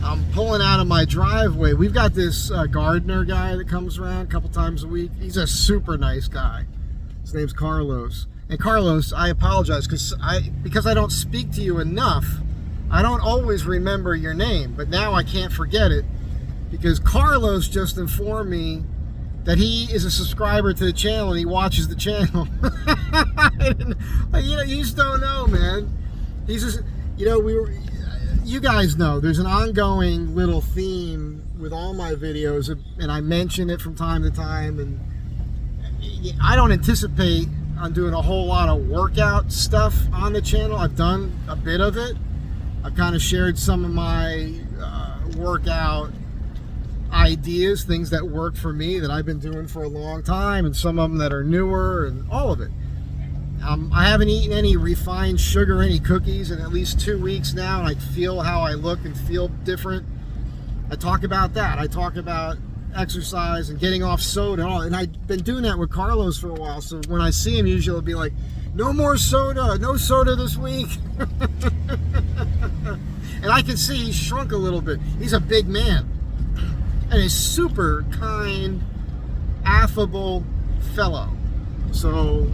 I'm pulling out of my driveway. We've got this gardener guy that comes around a couple times a week. He's a super nice guy. His name's Carlos. And Carlos, I apologize because I don't speak to you enough. I don't always remember your name, but now I can't forget it because Carlos just informed me that he is a subscriber to the channel and he watches the channel. You just don't know, man. He's just, you guys know there's an ongoing little theme with all my videos, and I mention it from time to time, and I don't anticipate on doing a whole lot of workout stuff on the channel. I've done a bit of it. I've kind of shared some of my workout ideas, things that work for me that I've been doing for a long time, and some of them that are newer, and all of it. I haven't eaten any refined sugar, any cookies in at least 2 weeks now, and I feel how I look and feel different. I talk about that. I talk about exercise and getting off soda and all, and I've been doing that with Carlos for a while, so when I see him usually it'll be like, no more soda, no soda this week. And I can see he's shrunk a little bit. He's a big man and a super kind, affable fellow. So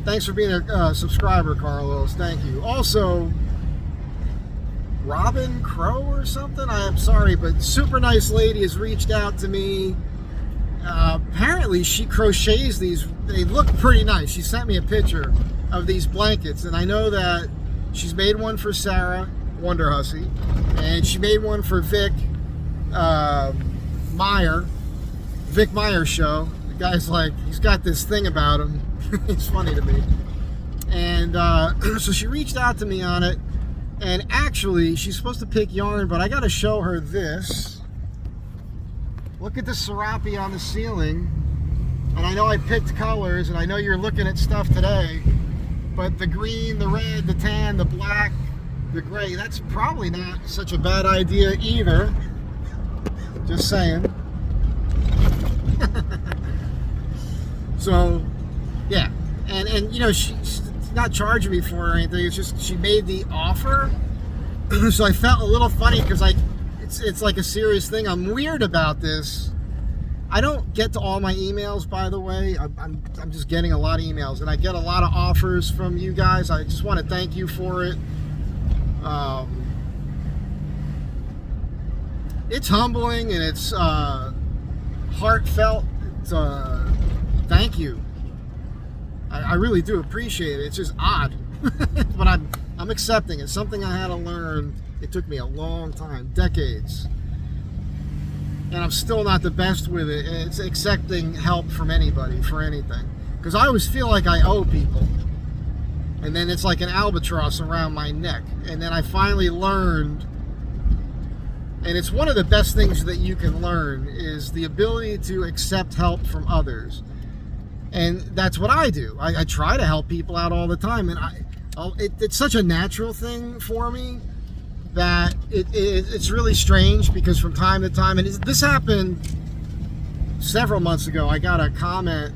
thanks for being a subscriber, Carlos. Thank you. Also, Robin Crow or something? I am sorry, but super nice lady has reached out to me. Apparently, she crochets these. They look pretty nice. She sent me a picture of these blankets, and I know that she's made one for Sarah Wonder Hussy, and she made one for Vic Meyer show. The guy's like, he's got this thing about him. It's funny to me. And so she reached out to me on it, and actually she's supposed to pick yarn, but I got to show her this. Look at the serape on the ceiling. And I know I picked colors, and I know you're looking at stuff today, but the green, the red, the tan, the black, the gray, that's probably not such a bad idea either. Just saying. So yeah, and she's not charging me for it or anything. It's just she made the offer, so I felt a little funny because it's like a serious thing. I'm weird about this. I don't get to all my emails, by the way. I'm just getting a lot of emails, and I get a lot of offers from you guys. I just want to thank you for it. It's humbling and it's heartfelt. Thank you. I really do appreciate it. It's just odd, but I'm accepting it. Something I had to learn. It took me a long time, decades, and I'm still not the best with it. It's accepting help from anybody for anything, because I always feel like I owe people, and then it's like an albatross around my neck. And then I finally learned, and it's one of the best things that you can learn, is the ability to accept help from others. And that's what I do. I try to help people out all the time, and it's such a natural thing for me that it's really strange, because from time to time, and this happened several months ago, I got a comment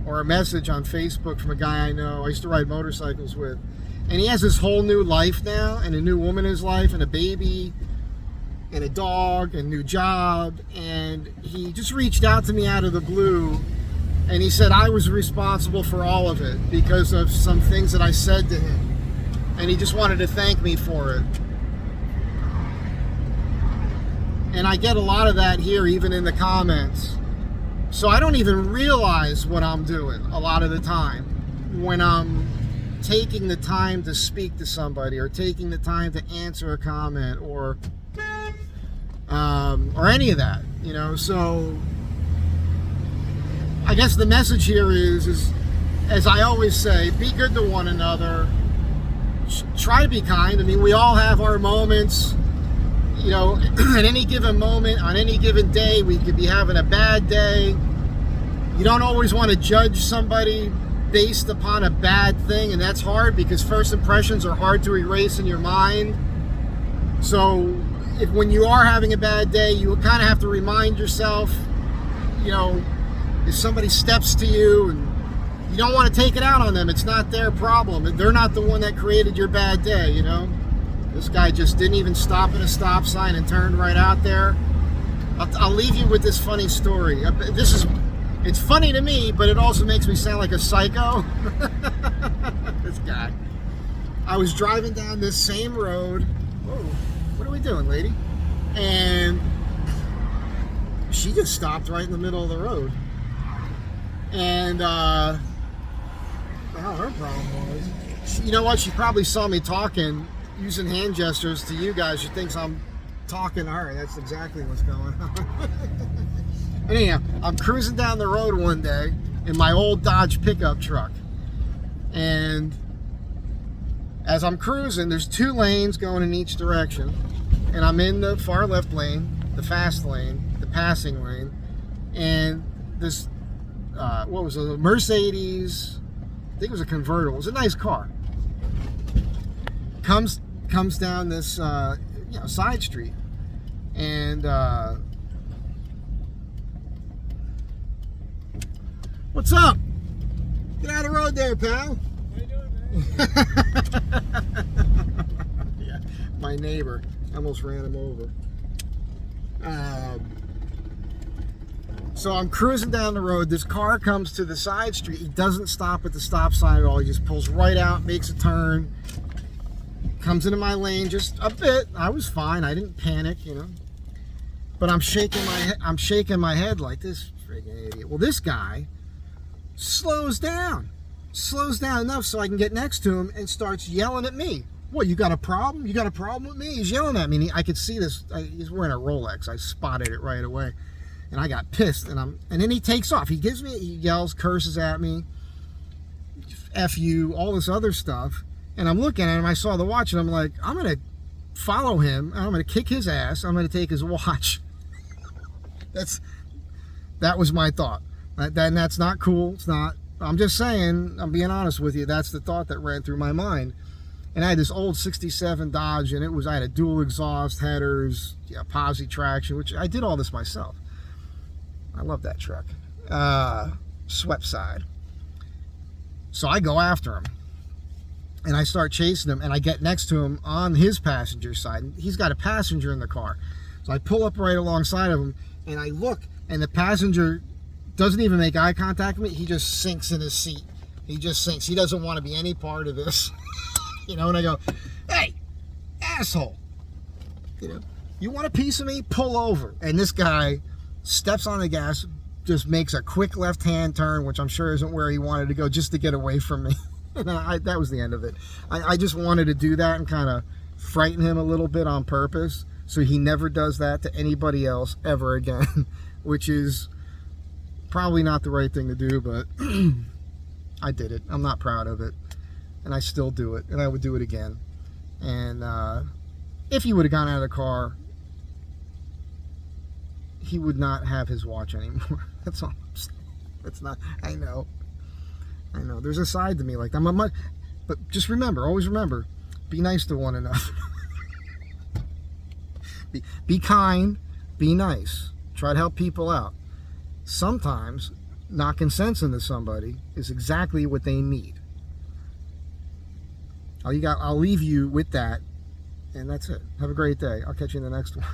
or a message on Facebook from a guy I know, I used to ride motorcycles with, and he has this whole new life now, and a new woman in his life, and a baby, and a dog, and a new job, and he just reached out to me out of the blue. And he said I was responsible for all of it because of some things that I said to him. And he just wanted to thank me for it. And I get a lot of that here, even in the comments. So I don't even realize what I'm doing a lot of the time when I'm taking the time to speak to somebody, or taking the time to answer a comment, or any of that, so I guess the message here is, as I always say, be good to one another. Try to be kind. I mean, we all have our moments. At any given moment, on any given day, we could be having a bad day. You don't always want to judge somebody based upon a bad thing, and that's hard because first impressions are hard to erase in your mind. So when you are having a bad day, you kind of have to remind yourself, if somebody steps to you and you don't want to take it out on them, it's not their problem. They're not the one that created your bad day, This guy just didn't even stop at a stop sign and turned right out there. I'll leave you with this funny story. It's funny to me, but it also makes me sound like a psycho. This guy. I was driving down this same road. Whoa, what are we doing, lady? And she just stopped right in the middle of the road. And the hell her problem was, you know what? She probably saw me talking, using hand gestures to you guys. She thinks I'm talking to her. That's exactly what's going on. Anyhow, I'm cruising down the road one day in my old Dodge pickup truck. And as I'm cruising, there's 2 lanes going in each direction. And I'm in the far left lane, the fast lane, the passing lane. And this, what was it, a Mercedes, I think it was a convertible. It was a nice car. Comes down this side street. And what's up? Get out of the road there, pal. What are you doing, man? Yeah, my neighbor. I almost ran him over. So I'm cruising down the road. This car comes to the side street. He doesn't stop at the stop sign at all. He just pulls right out, makes a turn, comes into my lane just a bit. I was fine. I didn't panic, But I'm shaking my head like this freaking idiot. Well, this guy slows down enough so I can get next to him and starts yelling at me. What, you got a problem? You got a problem with me? He's yelling at me. I could see this. He's wearing a Rolex. I spotted it right away. And I got pissed, and then he takes off. He yells, curses at me, F you, all this other stuff. And I'm looking at him, I saw the watch, and I'm like, I'm going to follow him, and I'm going to kick his ass, I'm going to take his watch. That was my thought. That's not cool. It's not. I'm just saying, I'm being honest with you, that's the thought that ran through my mind. And I had this old 67 Dodge, and I had a dual exhaust, headers, posi traction, which I did all this myself. I love that truck. Swept side. So I go after him. And I start chasing him, and I get next to him on his passenger side. He's got a passenger in the car. So I pull up right alongside of him, and I look, and the passenger doesn't even make eye contact with me. He just sinks in his seat. He just sinks. He doesn't want to be any part of this. And I go, hey, asshole. You want a piece of me? Pull over. And this guy steps on the gas, just makes a quick left-hand turn, which I'm sure isn't where he wanted to go, just to get away from me. And that was the end of it. I just wanted to do that and kind of frighten him a little bit on purpose, so he never does that to anybody else ever again, which is probably not the right thing to do, but I did it. I'm not proud of it, and I still do it, and I would do it again. And if he would have gone out of the car, he would not have his watch anymore. That's all I'm saying. It's not. I know. There's a side to me like that. But just remember, always remember, be nice to one another. Be kind. Be nice. Try to help people out. Sometimes knocking sense into somebody is exactly what they need. I'll leave you with that, and that's it. Have a great day. I'll catch you in the next one.